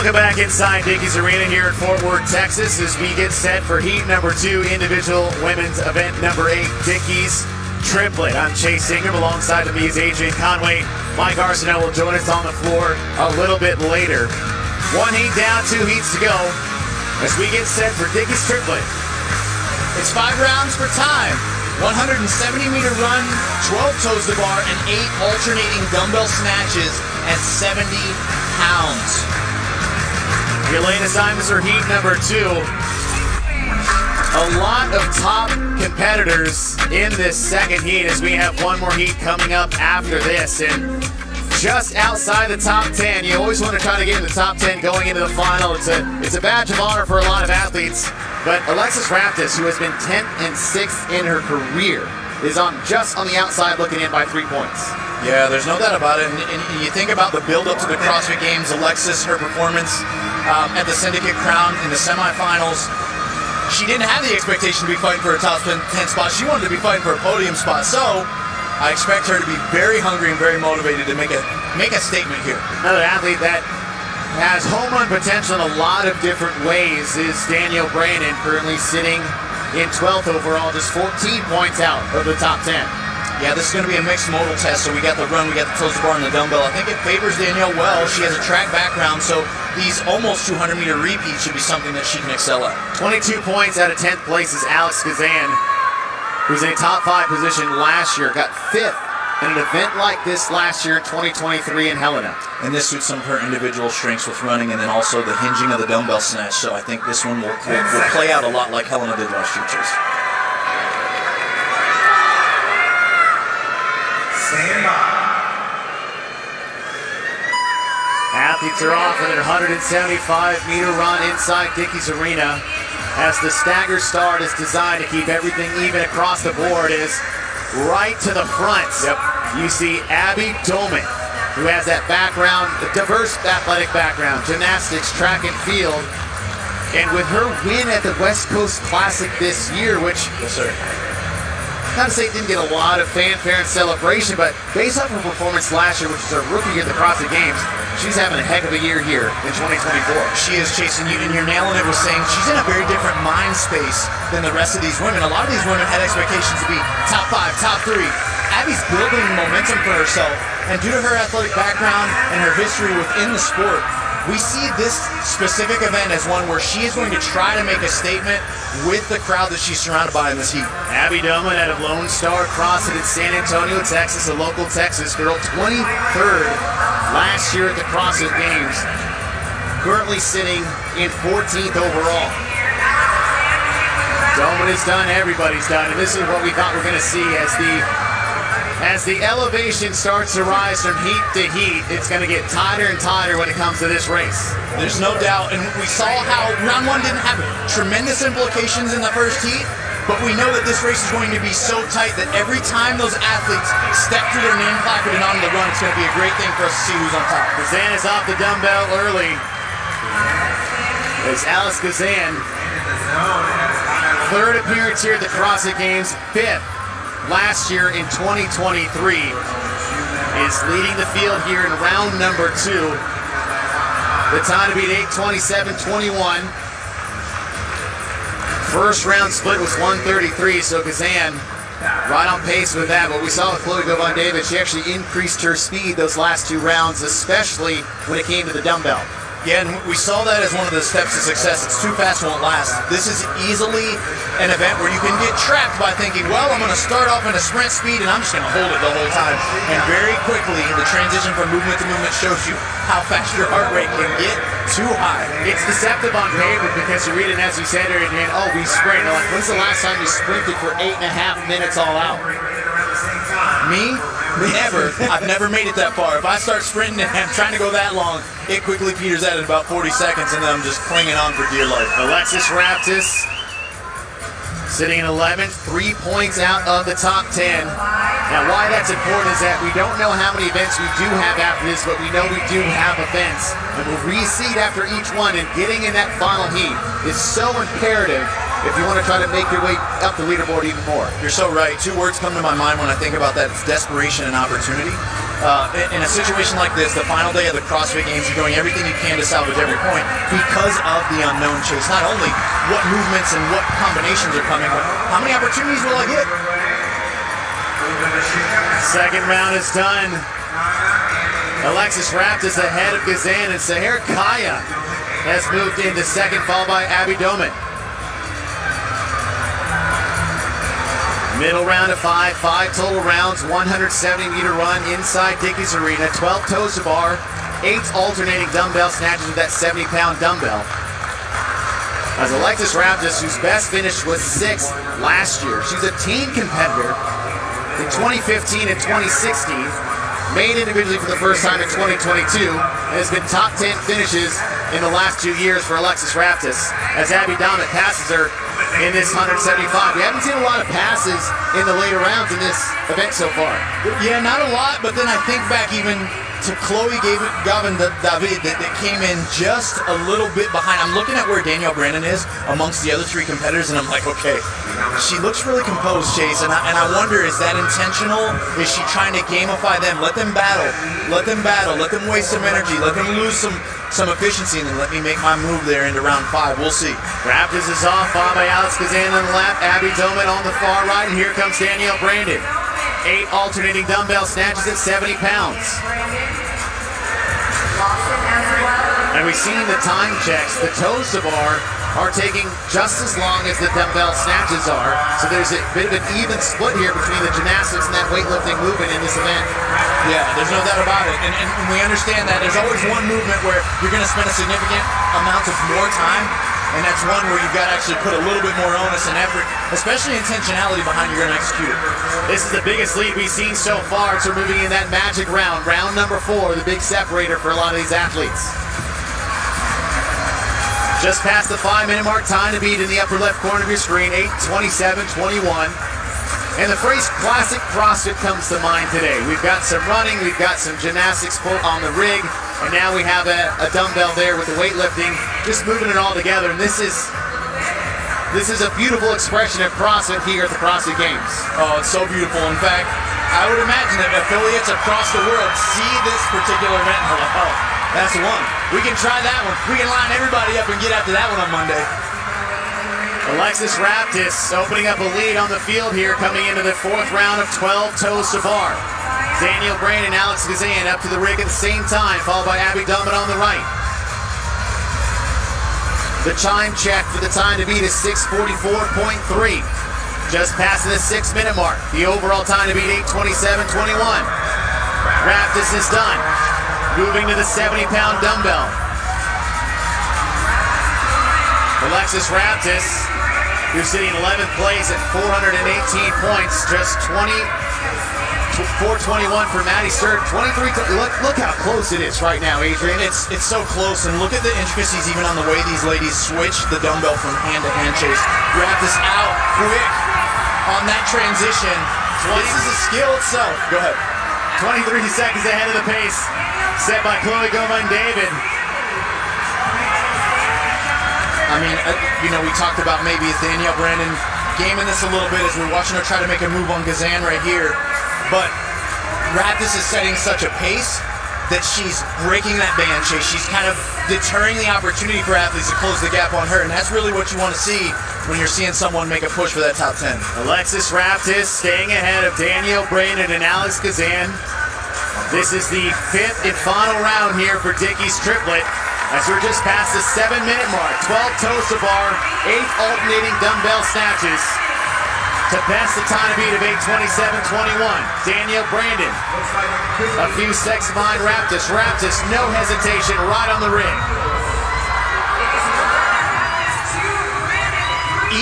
Welcome back inside Dickies Arena here in Fort Worth, Texas, as we get set for heat number 2, individual women's event number 8, Dickies Triplet. I'm Chase Ingram. Alongside of me is Adrian Conway. Mike Arsenault will join us on the floor a little bit later. 1 heat down, 2 heats to go as we get set for Dickies Triplet. It's 5 rounds for time. 170-meter run, 12 toes to bar, and 8 alternating dumbbell snatches at 70 pounds. Your lane assignments are heat number 2. A lot of top competitors in this second heat as we have one more heat coming up after this. And just outside the top 10, you always want to try to get in the top 10 going into the final. It's a badge of honor for a lot of athletes. But Alexis Raptis, who has been 10th and 6th in her career, is just on the outside looking in by 3 points. Yeah, there's no doubt about it. And you think about the build-up to the CrossFit Games, Alexis, her performance at the Syndicate Crown in the semifinals. She didn't have the expectation to be fighting for a top 10 spot. She wanted to be fighting for a podium spot. So I expect her to be very hungry and very motivated to make a statement here. Another athlete that has home run potential in a lot of different ways is Danielle Brandon, currently sitting in 12th overall, just 14 points out of the top 10. Yeah, this is going to be a mixed modal test, so we got the run, we got the toes to bar, and the dumbbell. I think it favors Danielle well. She has a track background, so these almost 200-meter repeats should be something that she can excel at. 22 points out of 10th place is Alex Kazan, who's in a top 5 position last year, got 5th in an event like this last year in 2023 in Helena. And this suits some of her individual strengths with running and then also the hinging of the dumbbell snatch, so I think this one will play out a lot like Helena did last year, Chase. Athletes are off in their 175-meter run inside Dickies Arena as the stagger start is designed to keep everything even across the board. Is right to the front. Yep. You see Abby Dolman, who has that background, a diverse athletic background, gymnastics, track and field. And with her win at the West Coast Classic this year, which, yes, sir, not to say it didn't get a lot of fanfare and celebration, but based off her performance last year, which is her rookie year at the CrossFit Games, she's having a heck of a year here in 2024. She is, chasing you, and you're nailing it with saying she's in a very different mind space than the rest of these women. A lot of these women had expectations to be top 5, top 3. Abby's building momentum for herself, and due to her athletic background and her history within the sport, we see this specific event as one where she is going to try to make a statement with the crowd that she's surrounded by in this heat. Abby Dolman out of Lone Star CrossFit in San Antonio, Texas, a local Texas girl, 23rd last year at the CrossFit Games, currently sitting in 14th overall. Dolman has done, everybody's done, and this is what we thought we were going to see as the elevation starts to rise from heat to heat. It's going to get tighter and tighter when it comes to this race. There's no doubt, and we saw how round 1 didn't have tremendous implications in the first heat, but we know that this race is going to be so tight that every time those athletes step through their name placard and onto the run, it's going to be a great thing for us to see who's on top. Kazan is off the dumbbell early. It's Alex Kazan, 3rd appearance here at the CrossFit Games, 5th last year in 2023, is leading the field here in round number 2. The time to beat 8:27.21. First round split was 1:33, so Kazan right on pace with that. But we saw with Chloe Govan-David, she actually increased her speed those last 2 rounds, especially when it came to the dumbbell. Yeah, and we saw that as one of the steps to success. It's too fast, won't last. This is easily an event where you can get trapped by thinking, well, I'm going to start off in a sprint speed and I'm just going to hold it the whole time. And very quickly, the transition from movement to movement shows you how fast your heart rate can get too high. It's deceptive on paper because you read it, as you said, and oh, we sprint. Like, when's the last time you sprinted for 8.5 minutes all out? Me? Never. I've never made it that far. If I start sprinting and I'm trying to go that long, it quickly peters out at about 40 seconds, and then I'm just clinging on for dear life. Alexis Raptis sitting in 11th, 3 points out of the top 10. Now, why that's important is that we don't know how many events we do have after this, but we know we do have events. And we'll reseed after each one, and getting in that final heat is so imperative if you want to try to make your way up the leaderboard even more. You're so right. 2 words come to my mind when I think about that. It's desperation and opportunity. in a situation like this, the final day of the CrossFit Games, you're doing everything you can to salvage every point because of the unknown, Chase. Not only what movements and what combinations are coming, but how many opportunities will I get? Second round is done. Alexis Raptis ahead of Gazan, and Sahir Kaya has moved into second, followed by Abby Doman. Middle round of five total rounds, 170-meter run inside Dickies Arena, 12 toes to bar, 8 alternating dumbbell snatches with that 70-pound dumbbell. As Alexis Raptis, whose best finish was 6th last year, she's a team competitor in 2015 and 2016, made individually for the first time in 2022, and has been top 10 finishes in the last 2 years for Alexis Raptis, as Abby Doman passes her in this 175. We haven't seen a lot of passes in the later rounds in this event so far. Yeah, not a lot, but then I think back even to Chloe Gavin David that came in just a little bit behind. I'm looking at where Danielle Brandon is amongst the other 3 competitors, and I'm like, okay, she looks really composed, Chase, and I wonder, is that intentional? Is she trying to gamify them? Let them battle, let them waste some energy, let them lose some efficiency, and then let me make my move there into round 5. We'll see. Raptis is off, followed by Alex Kazan on the left, Abby Doman on the far right, and here comes Danielle Brandon. 8 alternating dumbbell snatches at 70 pounds. And we've seen the time checks. The toes to bar are taking just as long as the dumbbell snatches are. So there's a bit of an even split here between the gymnastics and that weightlifting movement in this event. Yeah, there's no doubt about it. And we understand that there's always one movement where you're going to spend a significant amount of more time, and that's one where you've got to actually put a little bit more onus and effort, especially intentionality behind you're going to execute it. This is the biggest lead we've seen so far. So we're moving in that magic round, round number 4, the big separator for a lot of these athletes. Just past the 5-minute mark, time to beat in the upper left corner of your screen, 8:27:21. And the phrase classic CrossFit comes to mind today. We've got some running, we've got some gymnastics on the rig, and now we have a dumbbell there with the weightlifting, just moving it all together. And this is a beautiful expression of CrossFit here at the CrossFit Games. Oh, it's so beautiful. In fact, I would imagine that affiliates across the world see this particular event and are like, oh, that's the one. We can try that one. We can line everybody up and get after that one on Monday. Alexis Raptis opening up a lead on the field here, coming into the 4th round of 12 toes to bar. Danielle Brandon and Alex Gazan up to the rig at the same time, followed by Abby Doman on the right. The time check for the time to beat is 6:44.3. Just passing the 6-minute mark. The overall time to beat 8:27:21. Raptis is done. Moving to the 70-pound dumbbell. Alexis Raptis, who's sitting in 11th place at 418 points, just 421 for Maddie Sturt, 23. Look how close it is right now, Adrian. It's so close, and look at the intricacies even on the way these ladies switch the dumbbell from hand to hand, Chase. Raptis out quick on that transition. This is a skill itself. Go ahead. 23 seconds ahead of the pace set by Chloe Goma and David. I mean, you know, we talked about maybe is Danielle Brandon gaming this a little bit as we're watching her try to make a move on Gazan right here. But Raptis is setting such a pace that she's breaking that band, Chase. She's kind of deterring the opportunity for athletes to close the gap on her, and that's really what you want to see when you're seeing someone make a push for that top 10. Alexis Raptis staying ahead of Danielle Brandon and Alex Gazan. This is the 5th and final round here for Dickie's triplet, as we're just past the 7-minute mark. 12 toes to bar, 8 alternating dumbbell snatches to pass the time to beat of 8:27:21. Danielle Brandon, a few seconds behind Raptis. Raptis, no hesitation, right on the ring.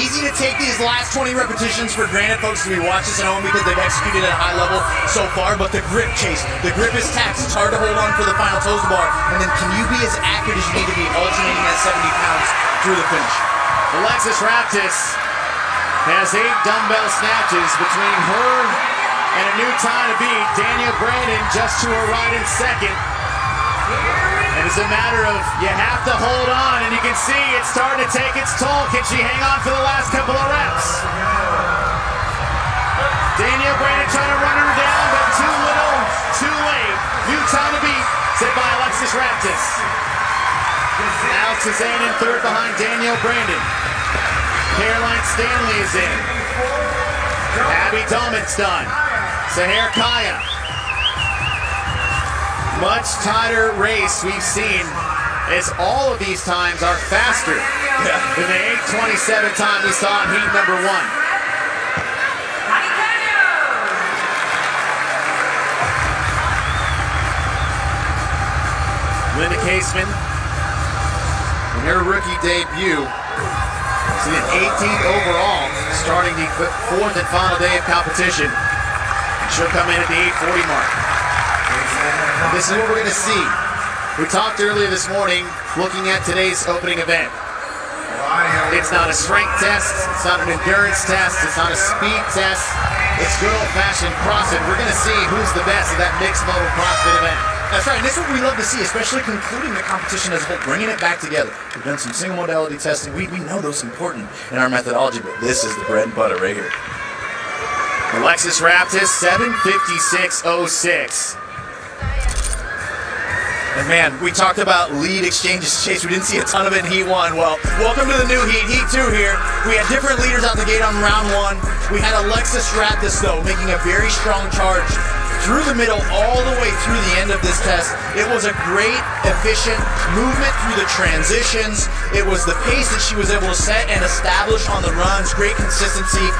Easy to take these last 20 repetitions for granted, folks, to be watching this at home because they've executed at a high level so far, but the grip, Chase, the grip is taxed. It's hard to hold on for the final toes to bar, and then can you be as accurate as you need to be alternating that 70 pounds through the finish? Alexis Raptis has 8 dumbbell snatches between her and a new time to beat. Danielle Brandon just to her right in second. And it's a matter of you have to hold on, and you can see it's starting to take its toll. Can she hang on for the last couple of reps? Danielle Brandon trying to run her down, but too little, too late. New time to beat, set by Alexis Raptis. Alex Suzanne in third behind Danielle Brandon. Caroline Stanley is in. Abby Dolman's done. Sahar Kaya. Much tighter race we've seen, as all of these times are faster than the 8:27 time we saw in heat number 1. Linda Caseman, in her rookie debut, she's an 18th overall, starting the 4th and final day of competition. She'll come in at the 8:40 mark. This is what we're going to see. We talked earlier this morning looking at today's opening event. It's not a strength test, it's not an endurance test, it's not a speed test, it's good old-fashioned CrossFit. We're going to see who's the best at that mixed modal CrossFit event. That's right, and this is what we love to see, especially concluding the competition as a whole, bringing it back together. We've done some single modality testing. We know those important in our methodology, but this is the bread and butter right here. Alexis Raptis, 7:56.06. And man, we talked about lead exchanges, Chase. We didn't see a ton of it in Heat 1. Well, welcome to the new Heat, Heat 2 here. We had different leaders out the gate on round 1. We had Alexis Raptis, though, making a very strong charge through the middle all the way through the end of this test. It was a great, efficient movement through the transitions. It was the pace that she was able to set and establish on the runs, great consistency.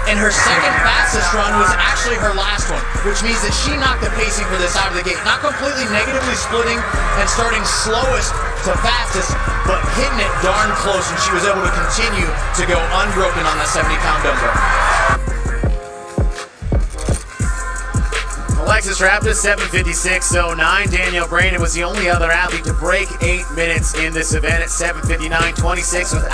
And her second fastest run was actually her last one, which means that she knocked the pacing for this out of the gate. Not completely negatively splitting and starting slowest to fastest, but hitting it darn close, and she was able to continue to go unbroken on that 70-pound dumbbell. Alexis Raptis, 7:56.09. Danielle Brandon was the only other athlete to break 8 minutes in this event at 7:59.26 without